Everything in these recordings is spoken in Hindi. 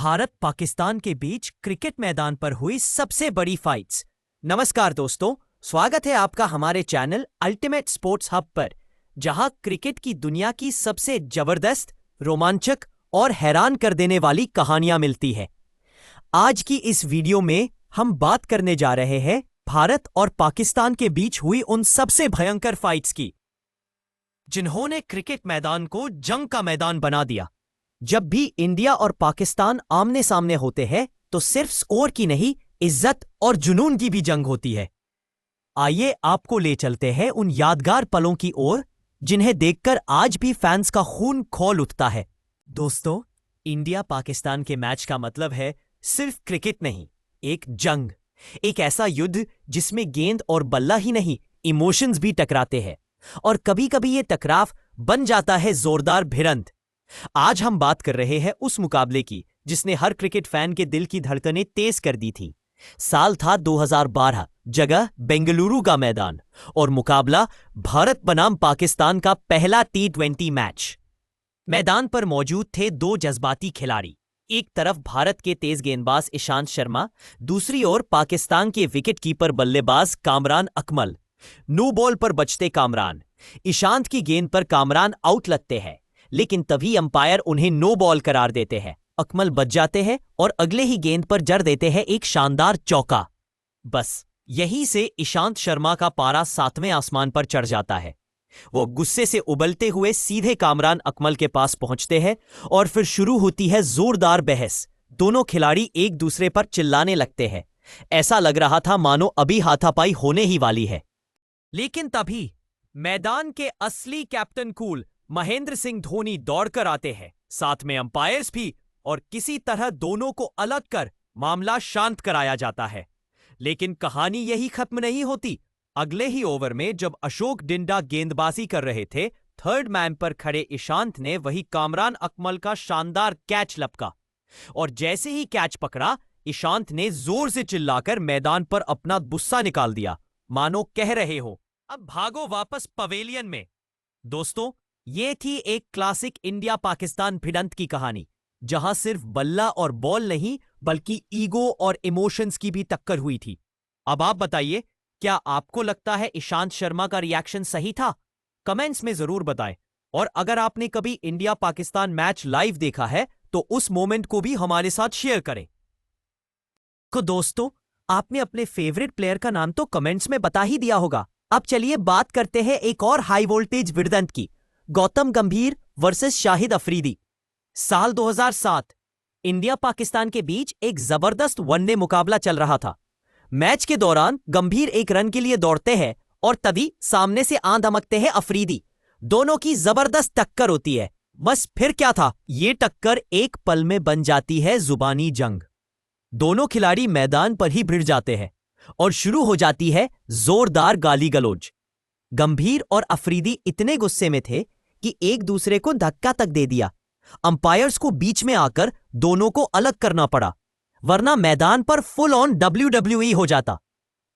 भारत पाकिस्तान के बीच क्रिकेट मैदान पर हुई सबसे बड़ी फाइट्स। नमस्कार दोस्तों, स्वागत है आपका हमारे चैनल अल्टीमेट स्पोर्ट्स हब पर, जहां क्रिकेट की दुनिया की सबसे जबरदस्त, रोमांचक और हैरान कर देने वाली कहानियां मिलती है। आज की इस वीडियो में हम बात करने जा रहे हैं भारत और पाकिस्तान के बीच हुई उन सबसे भयंकर फाइट्स की, जिन्होंने क्रिकेट मैदान को जंग का मैदान बना दिया। जब भी इंडिया और पाकिस्तान आमने सामने होते हैं तो सिर्फ स्कोर की नहीं, इज्जत और जुनून की भी जंग होती है। आइए आपको ले चलते हैं उन यादगार पलों की ओर, जिन्हें देखकर आज भी फैंस का खून खौल उठता है। दोस्तों, इंडिया पाकिस्तान के मैच का मतलब है सिर्फ क्रिकेट नहीं, एक जंग, एक ऐसा युद्ध जिसमें गेंद और बल्ला ही नहीं, इमोशंस भी टकराते हैं, और कभी कभी ये टकराव बन जाता है जोरदार भिड़ंत। आज हम बात कर रहे हैं उस मुकाबले की जिसने हर क्रिकेट फैन के दिल की धड़कनें तेज कर दी थी। साल था 2012, जगह बेंगलुरु का मैदान, और मुकाबला भारत बनाम पाकिस्तान का पहला T20 मैच। मैदान पर मौजूद थे दो जज्बाती खिलाड़ी, एक तरफ भारत के तेज गेंदबाज ईशांत शर्मा, दूसरी ओर पाकिस्तान के विकेटकीपर बल्लेबाज कामरान अकमल। नो बॉल पर बचते कामरान, ईशांत की गेंद पर कामरान आउट लगते हैं, लेकिन तभी अंपायर उन्हें नो बॉल करार देते हैं। अकमल बच जाते हैं और अगले ही गेंद पर जड़ देते हैं एक शानदार चौका। बस यहीं से ईशांत शर्मा का पारा 7वें आसमान पर चढ़ जाता है। वो गुस्से से उबलते हुए सीधे कामरान अकमल के पास पहुंचते हैं और फिर शुरू होती है जोरदार बहस। दोनों खिलाड़ी एक दूसरे पर चिल्लाने लगते हैं। ऐसा लग रहा था मानो अभी हाथापाई होने ही वाली है। लेकिन तभी मैदान के असली कैप्टन कूल महेंद्र सिंह धोनी दौड़कर आते हैं, साथ में अंपायर्स भी, और किसी तरह दोनों को अलग कर मामला शांत कराया जाता है। लेकिन कहानी यही खत्म नहीं होती। अगले ही ओवर में जब अशोक डिंडा गेंदबाजी कर रहे थे, थर्ड मैन पर खड़े ईशांत ने वही कामरान अकमल का शानदार कैच लपका, और जैसे ही कैच पकड़ा, ईशांत ने जोर से चिल्लाकर मैदान पर अपना गुस्सा निकाल दिया, मानो कह रहे हो, अब भागो वापस पवेलियन में। दोस्तों, ये थी एक क्लासिक इंडिया पाकिस्तान भिड़ंत की कहानी, जहां सिर्फ बल्ला और बॉल नहीं बल्कि ईगो और इमोशंस की भी टक्कर हुई थी। अब आप बताइए, क्या आपको लगता है ईशांत शर्मा का रिएक्शन सही था? कमेंट्स में जरूर बताएं। और अगर आपने कभी इंडिया पाकिस्तान मैच लाइव देखा है तो उस मोमेंट को भी हमारे साथ शेयर करें। तो दोस्तों, आपने अपने फेवरेट प्लेयर का नाम तो कमेंट्स में बता ही दिया होगा। अब चलिए बात करते हैं एक और हाई वोल्टेज भिड़ंत की, गौतम गंभीर वर्सेस शाहिद अफरीदी। साल 2007, इंडिया पाकिस्तान के बीच एक जबरदस्त वनडे मुकाबला चल रहा था। मैच के दौरान गंभीर एक रन के लिए दौड़ते हैं और तभी सामने से आ धमकते हैं अफरीदी। दोनों की जबरदस्त टक्कर होती है। बस फिर क्या था, ये टक्कर एक पल में बन जाती है जुबानी जंग। दोनों खिलाड़ी मैदान पर ही भिड़ जाते हैं और शुरू हो जाती है जोरदार गाली गलौज। गंभीर और अफरीदी इतने गुस्से में थे कि एक दूसरे को धक्का तक दे दिया। अंपायर्स को बीच में आकर दोनों को अलग करना पड़ा, वरना मैदान पर फुल ऑन WWE हो जाता।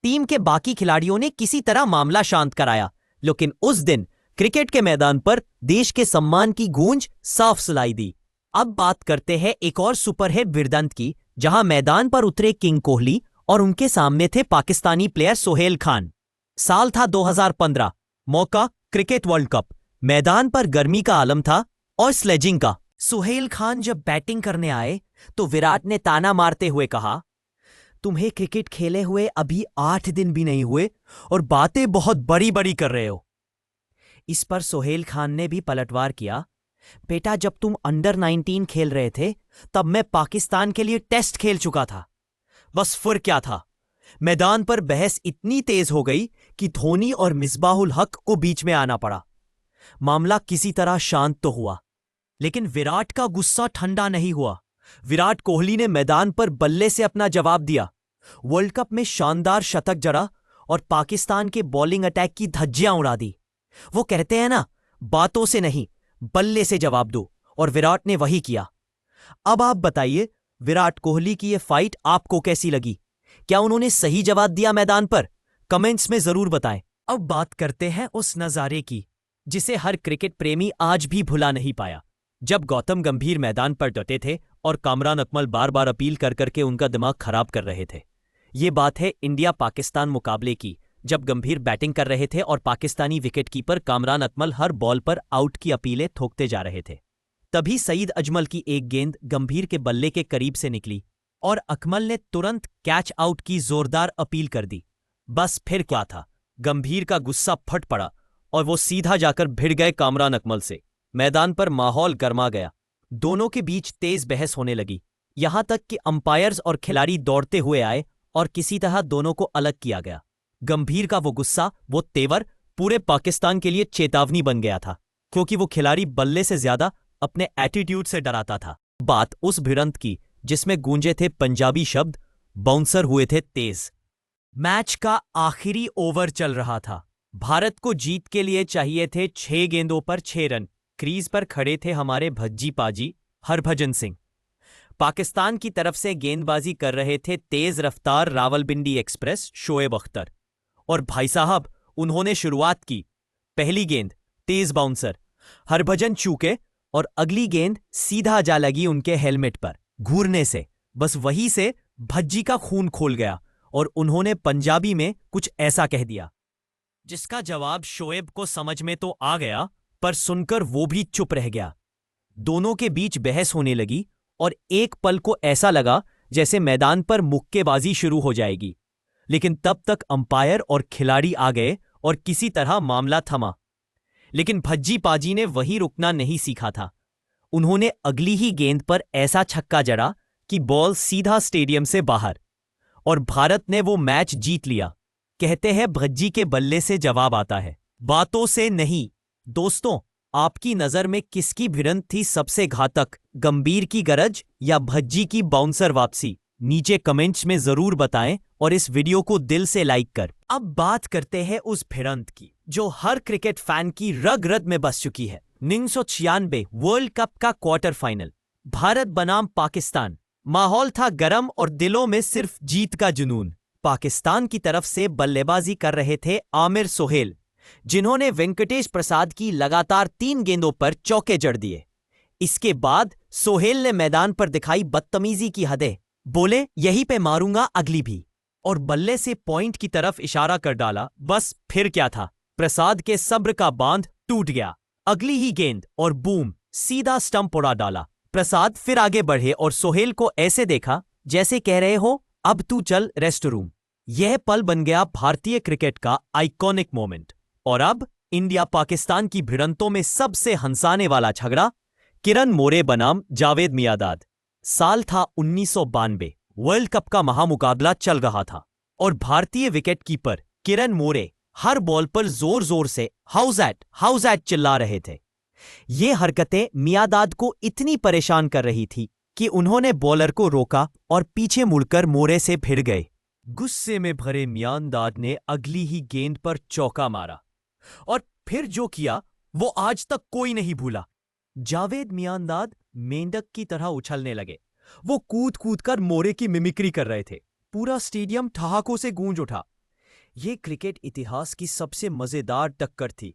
टीम के बाकी खिलाड़ियों ने किसी तरह मामला शांत कराया, लेकिन उस दिन क्रिकेट के मैदान पर देश के सम्मान की गूंज साफ सुनाई दी। अब बात करते हैं एक और सुपरहिट भिड़ंत की, जहां मैदान पर उतरे किंग कोहली और उनके सामने थे पाकिस्तानी प्लेयर सोहेल खान। साल था 2015, मौका क्रिकेट वर्ल्ड कप। मैदान पर गर्मी का आलम था और स्लेजिंग का। सोहेल खान जब बैटिंग करने आए तो विराट ने ताना मारते हुए कहा, तुम्हें क्रिकेट खेले हुए अभी 8 दिन भी नहीं हुए और बातें बहुत बड़ी बड़ी कर रहे हो। इस पर सोहेल खान ने भी पलटवार किया, बेटा जब तुम अंडर 19 खेल रहे थे तब मैं पाकिस्तान के लिए टेस्ट खेल चुका था। बस फिर क्या था, मैदान पर बहस इतनी तेज हो गई कि धोनी और मिसबाहुल हक को बीच में आना पड़ा। मामला किसी तरह शांत तो हुआ, लेकिन विराट का गुस्सा ठंडा नहीं हुआ। विराट कोहली ने मैदान पर बल्ले से अपना जवाब दिया। वर्ल्ड कप में शानदार शतक जड़ा और पाकिस्तान के बॉलिंग अटैक की धज्जियां उड़ा दी। वो कहते हैं ना, बातों से नहीं बल्ले से जवाब दो, और विराट ने वही किया। अब आप बताइए, विराट कोहली की ये फाइट आपको कैसी लगी? क्या उन्होंने सही जवाब दिया मैदान पर? कमेंट्स में जरूर बताएं। अब बात करते हैं उस नजारे की जिसे हर क्रिकेट प्रेमी आज भी भुला नहीं पाया। जब गौतम गंभीर मैदान पर डटे थे और कामरान अकमल बार बार अपील कर करके उनका दिमाग खराब कर रहे थे। ये बात है इंडिया पाकिस्तान मुकाबले की, जब गंभीर बैटिंग कर रहे थे और पाकिस्तानी विकेटकीपर कामरान अकमल हर बॉल पर आउट की अपीलें ठोकते जा रहे थे। तभी सईद अजमल की एक गेंद गंभीर के बल्ले के करीब से निकली और अकमल ने तुरंत कैच आउट की जोरदार अपील कर दी। बस फिर क्या था, गंभीर का गुस्सा फट पड़ा और वो सीधा जाकर भिड़ गए कामरान अकमल से। मैदान पर माहौल गर्मा गया, दोनों के बीच तेज बहस होने लगी, यहां तक कि अंपायर्स और खिलाड़ी दौड़ते हुए आए और किसी तरह दोनों को अलग किया गया। गंभीर का वो गुस्सा, वो तेवर पूरे पाकिस्तान के लिए चेतावनी बन गया था, क्योंकि वो खिलाड़ी बल्ले से ज्यादा अपने एटीट्यूड से डराता था। बात उस भिड़ंत की जिसमें गूंजे थे पंजाबी शब्द, बाउंसर हुए थे तेज। मैच का आखिरी ओवर चल रहा था। भारत को जीत के लिए चाहिए थे 6 गेंदों पर 6 रन। क्रीज पर खड़े थे हमारे भज्जी पाजी हरभजन सिंह। पाकिस्तान की तरफ से गेंदबाजी कर रहे थे तेज रफ्तार रावलपिंडी एक्सप्रेस शोएब अख्तर। और भाई साहब, उन्होंने शुरुआत की। पहली गेंद तेज बाउंसर, हरभजन चूके और अगली गेंद सीधा जा लगी उनके हेलमेट पर घूरने से। बस वहीं से भज्जी का खून खोल गया और उन्होंने पंजाबी में कुछ ऐसा कह दिया, जिसका जवाब शोएब को समझ में तो आ गया, पर सुनकर वो भी चुप रह गया। दोनों के बीच बहस होने लगी और एक पल को ऐसा लगा जैसे मैदान पर मुक्केबाजी शुरू हो जाएगी। लेकिन तब तक अंपायर और खिलाड़ी आ गए और किसी तरह मामला थमा। लेकिन भज्जी पाजी ने वहीं रुकना नहीं सीखा था। उन्होंने अगली ही गेंद पर ऐसा छक्का जड़ा कि बॉल सीधा स्टेडियम से बाहर, और भारत ने वो मैच जीत लिया। कहते हैं भज्जी के बल्ले से जवाब आता है, बातों से नहीं। दोस्तों, आपकी नजर में किसकी भिड़ंत थी सबसे घातक, गंभीर की गरज या भज्जी की बाउंसर वापसी? नीचे कमेंट्स में जरूर बताएं और इस वीडियो को दिल से लाइक कर। अब बात करते हैं उस भिड़ंत की जो हर क्रिकेट फैन की रग रग में बस चुकी है। 1996 वर्ल्ड कप का क्वार्टर फाइनल, भारत बनाम पाकिस्तान। माहौल था गरम और दिलों में सिर्फ जीत का जुनून। पाकिस्तान की तरफ से बल्लेबाजी कर रहे थे आमिर सोहेल, जिन्होंने वेंकटेश प्रसाद की लगातार 3 गेंदों पर चौके जड़ दिए। इसके बाद सोहेल ने मैदान पर दिखाई बदतमीजी की हदें, बोले यहीं पे मारूंगा अगली भी, और बल्ले से पॉइंट की तरफ इशारा कर डाला। बस फिर क्या था, प्रसाद के सब्र का बांध टूट गया। अगली ही गेंद और बूम, सीधा स्टंप उड़ा डाला। प्रसाद फिर आगे बढ़े और सोहेल को ऐसे देखा जैसे कह रहे हो अब तू चल रेस्ट रूम। यह पल बन गया भारतीय क्रिकेट का आइकॉनिक मोमेंट। और अब इंडिया पाकिस्तान की भिड़ंतों में सबसे हंसाने वाला झगड़ा, किरण मोरे बनाम जावेद मियांदाद। साल था 1992, वर्ल्ड कप का महामुकाबला चल रहा था और भारतीय विकेटकीपर किरण मोरे हर बॉल पर जोर जोर से हाउस एट चिल्ला रहे थे। ये हरकतें मियांदाद को इतनी परेशान कर रही थी कि उन्होंने बॉलर को रोका और पीछे मुड़कर मोरे से भिड़ गए। गुस्से में भरे मियांदाद ने अगली ही गेंद पर चौका मारा और फिर जो किया वो आज तक कोई नहीं भूला। जावेद मियांदाद मेंढक की तरह उछलने लगे। वो कूद कूद कर मोरे की मिमिक्री कर रहे थे। पूरा स्टेडियम ठहाकों से गूंज उठा। यह क्रिकेट इतिहास की सबसे मजेदार टक्कर थी,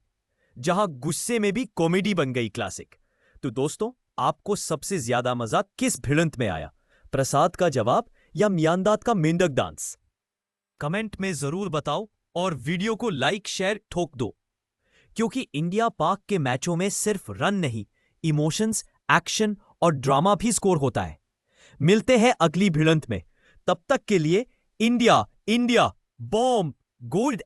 जहां गुस्से में भी कॉमेडी बन गई क्लासिक। तो दोस्तों, आपको सबसे ज्यादा मजा किस भिड़ंत में आया, प्रसाद का जवाब या मियांदाद का मेंढक डांस? कमेंट में जरूर बताओ और वीडियो को लाइक शेयर ठोक दो, क्योंकि इंडिया पाक के मैचों में सिर्फ रन नहीं, इमोशंस, एक्शन और ड्रामा भी स्कोर होता है। मिलते हैं अगली भिड़ंत में, तब तक के लिए इंडिया इंडिया बॉम्ब गोल्ड।